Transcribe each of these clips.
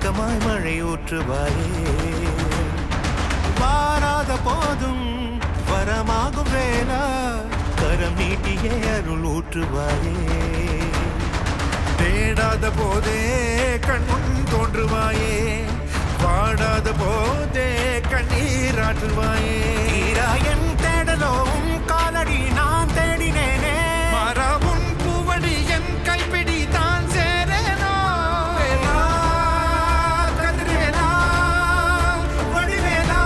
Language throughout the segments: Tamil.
ஏக்கமாய் மழை ஊற்றுவாயே வாராத போதும் வரமாகும் வேளா கரம் நீட்டியே அருள் ஊற்றுவாயே தேடாத போதே கண்முன் தோன்றுவாயே வாடாத போதே கண்ணீராற்றுவாயே என் தேடலும் காலடி நான் தேடினேனே மாறாவும் பூவடி என் கைப்பிடி தான் சேரேனோ கதிரேனா வடிவேலா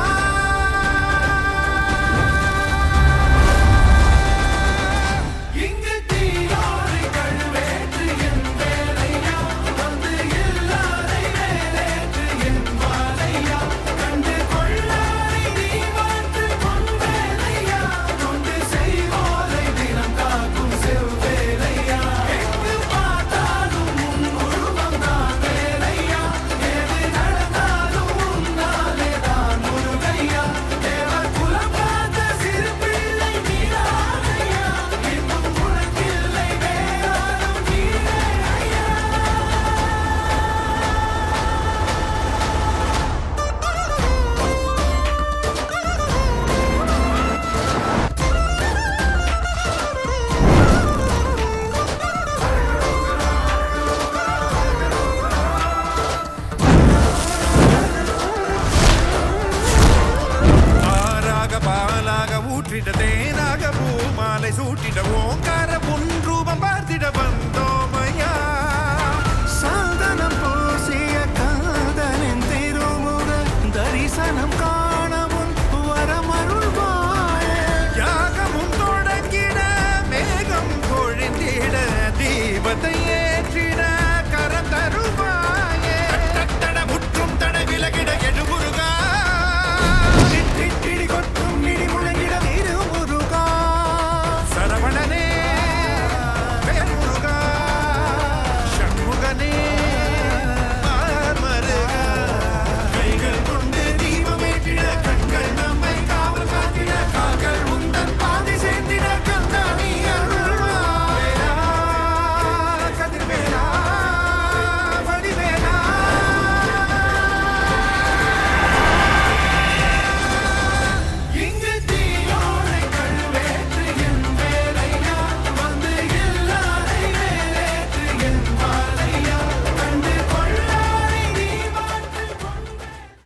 இங்கு தீயோரை கழுவேற்று என் வேலையா வந்து எல்லாரை மேலேற்று என் வாழையா கண்டு கொள்ளாரை நீ மாற்று பொன் வேலையா கொண்டு செய்வோரை தினம் காக்கும் செவ்வேலையா எங்கு பார்த்தாலும் உன் உருவம் தான் வேலையா எது நடந்தாலும் உன்னாலே தான் முருகையா தேவர் குலம் பார்த்த சிறு பிள்ளை நீரானையா இன்னும் உனக்கில்லை வேறாரும் நீரே ஐயா ஆறாக பாலாக ஊற்றிட தேனாக பூமாலை சூட்டிட ஓங்கார பொன் ரூபம் பார்த்திட